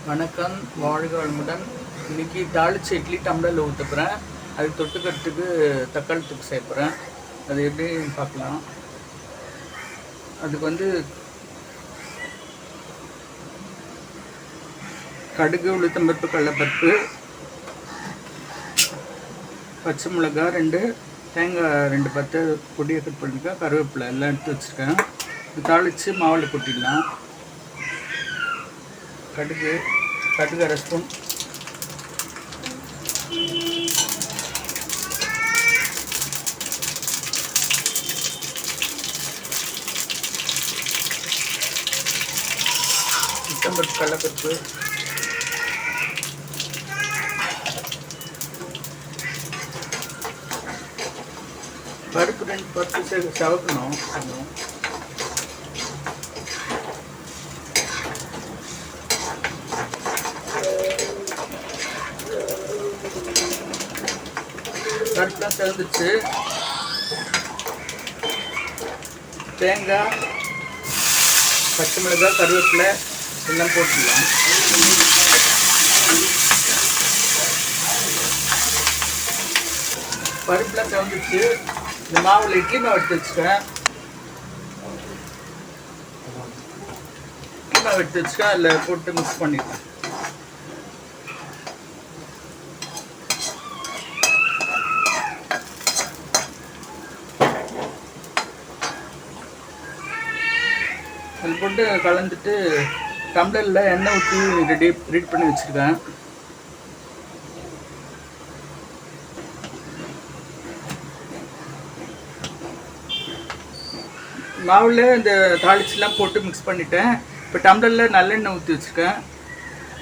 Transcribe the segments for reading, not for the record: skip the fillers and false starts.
வணக்கம், வாழ்க வளமுடன். இன்றைக்கி தாளிச்ச இட்லி டம்ளரில் ஊற்றுப்புறேன். அதுக்கு தொட்டுக்கிறதுக்கு தக்காளி தொக்கு சேர்ப்புறேன். அது எப்படின்னு பார்க்கலாம். அதுக்கு கடுகு, உளுத்தம்பருப்பு, கடலைப்பருப்பு, பச்சை மிளகா 2, தேங்காய் 2 பத்தை பொடியை கட் பண்ணிருக்கேன், கருவேப்பிலை எல்லாம் எடுத்து வச்சுருக்கேன். இது தாளித்து மாவில் கொட்டிடலாம். கடுகு 1 ஸ்பூன், உளுத்தம்பருப்பு, கடலைப்பருப்பு, பருப்பு 2 பருப்பு சவக்கணும். பருப்புலாம் திறந்துச்சு. தேங்காய், பச்சை மிளகாய், கருவேப்பிலை எல்லாம் போட்டுடலாம். பருப்புலாம் திறந்துச்சு. இந்த மாவில் இட்லி மாவு எடுத்து வச்சுக்கேன். அதில் போட்டு மிக்ஸ் பண்ணிட்டேன். அதில் போட்டு கலந்துட்டு டம்ளரில் எண்ணெய் ஊற்றி ரெடி பண்ணி வச்சுருக்கேன். மாவில் இந்த தாளிச்செலாம் போட்டு மிக்ஸ் பண்ணிட்டேன். இப்போ டம்ளரில் நல்லெண்ணெய் ஊற்றி வச்சுருக்கேன்.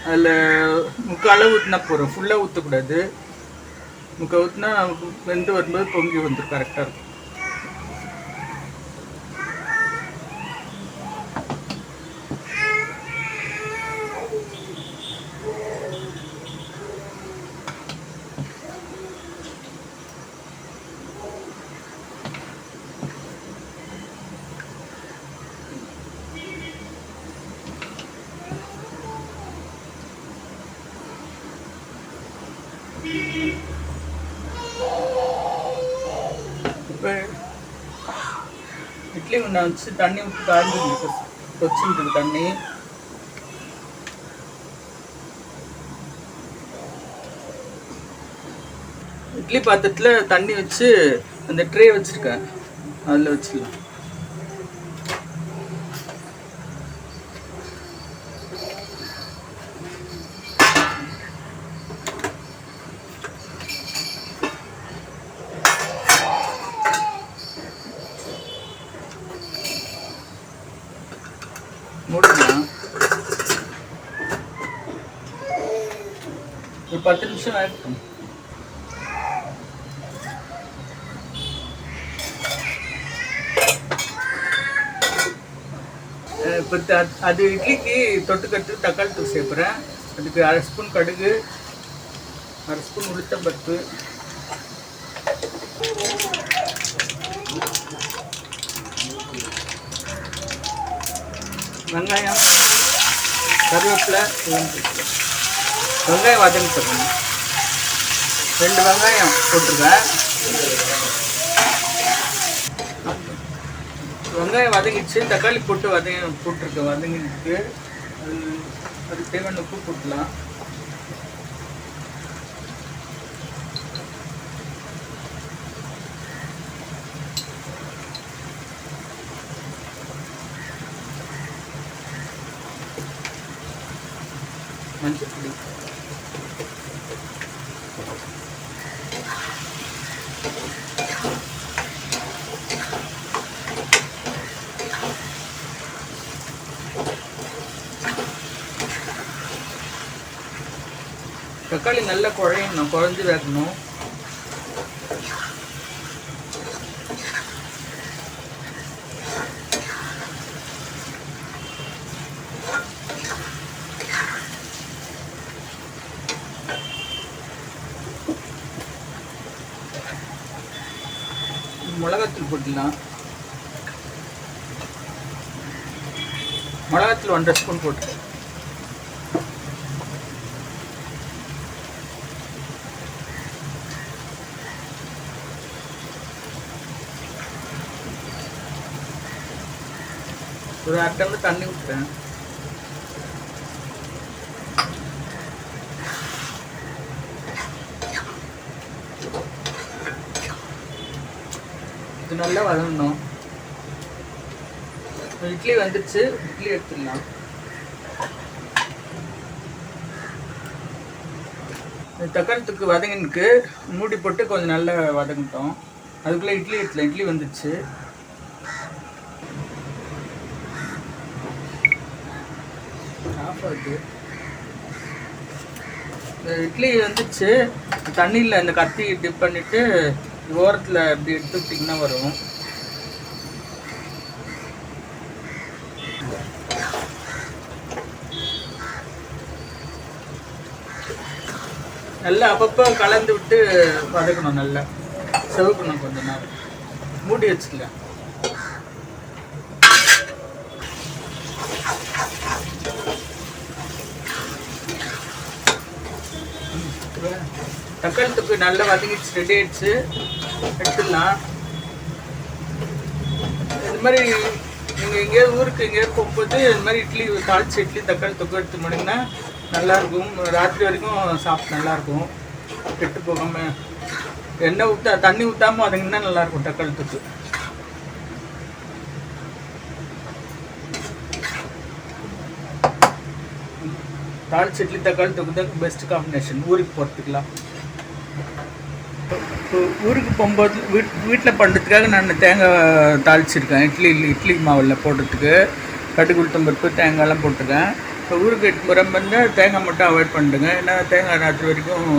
அதில் 3/4 அளவு ஊற்றினா போகிறோம், ஃபுல்லாக ஊற்றக்கூடாது. 3/4 ஊற்றினா வெந்து வரும்போது பொங்கி வந்துடும், கரெக்டாக இருக்கும். இப்போ இட்லி ஒன்று வச்சு தண்ணி ஊற்றி காய்ஞ்சி கொச்சிருக்கு தண்ணி. இட்லி பாத்திரத்தில் தண்ணி வச்சு அந்த ட்ரே வச்சுருக்கேன், அதில் வச்சுக்கலாம். மூடிடலாம். ஒரு 10 நிமிஷம் ஆகிடும். இப்போ அது இட்லிக்கு தொட்டுக்கட்டு தக்காளி தூள் சேர்ப்புறேன். அதுக்கு 1/2 ஸ்பூன் கடுகு, 1/2 ஸ்பூன் உளுத்தம்பருப்பு, வெங்காயம், கருவேப்பிலை எல்லாம் போட்டுருக்கேன். வெங்காயம் வதங்கி போட்டுருங்க. 2 வெங்காயம் போட்டிருக்கேன். வெங்காயம் வதங்கிச்சு. தக்காளி போட்டு போட்டிருக்கேன். வதங்கிட்டு அதுக்கு தேவையான உப்பு போட்டுலாம். மஞ்சள் பொடி, தக்காளி நல்லா குழஞ்சு வேகணும். மிளகாத்தூள் போட்டுடலாம். மிளகாத்தூள் 1.5 ஸ்பூன் போட்டு ஒரு 1/2 டம்ளர் தண்ணி ஊற்றுறேன். இது நல்லா வதங்கணும். இட்லி வந்துடுச்சு, இட்லி எடுத்துடலாம். தக்காளி தொக்கு வதங்கினுக்கு மூடி போட்டு கொஞ்சம் நல்லா வதங்கிட்டோம். அதுக்குள்ளே இட்லி எடுத்துல இட்லி வந்துடுச்சு. ஆஃப் ஆகுது. இந்த இட்லி வந்துடுச்சு. தண்ணியில் இந்த கத்தி டிப் பண்ணிவிட்டு ஓரத்தில் இப்படி எடுத்து விட்டிங்கன்னா வரும். நல்லா அப்பப்போ கலந்து விட்டு வதக்கணும். நல்லா செவக்கணும். கொஞ்ச நேரம் மூடி வச்சுக்கலாம். தக்காளி தொக்கு நல்லா வதங்கிடுச்சு, ரெடி ஆயிடுச்சு. எடுத்துடலாம். இது மாதிரி நீங்கள் எங்கேயாவது ஊருக்கு எங்கேயாவது போகும்போது இது மாதிரி இட்லி தாளிச்சு இட்லி தக்காளி தொக்கு எடுத்து போனீங்கன்னா நல்லாயிருக்கும். ராத்திரி வரைக்கும் சாப்பிட்டு நல்லாயிருக்கும், கெட்டு போகாமல். எண்ணெய் தண்ணி ஊற்றாமல் வதங்கினா நல்லாயிருக்கும் தக்காளி தொக்கு. தாளிச்சு இட்லி தக்காளி தொக்கு தான் பெஸ்ட் காம்பினேஷன் ஊருக்கு போகிறதுக்கலாம். ஊருக்கு போகும்போது வீட்டில் பண்ணுறதுக்காக நான் தேங்காய் தாளிச்சிருக்கேன். இட்லி மாவில் போடுறதுக்கு கடுகு உளுத்தம் பருப்பு தேங்காயெல்லாம் போட்டிருக்கேன். இப்போ ஊருக்கு எட்டு முறை வந்தால் தேங்காய் மட்டும் அவாய்ட் பண்ணிடுங்க. ஏன்னா தேங்காய் ராத்திரி வரைக்கும்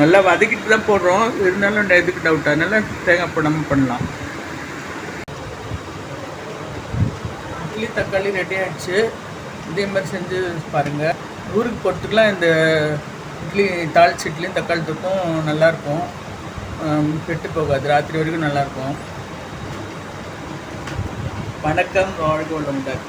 நல்லா வதக்கிட்டு தான் போடுறோம். இருந்தாலும் எதுக்கு டவுட், அதனால தேங்காய் போடாமல் பண்ணலாம். இட்லி தக்காளி ரெடி ஆகிடுச்சு. இதே மாதிரி செஞ்சு பாருங்கள். ஊருக்கு போகிறதுக்குலாம் இந்த இட்லி தாளிச்சு இட்லியும் தக்காளி தொக்கும் நல்லாயிருக்கும், கெட்டு போகாது, ராத்திரி வரைக்கும் நல்லாயிருக்கும். வணக்கம், வாழ்க வளமுடன்.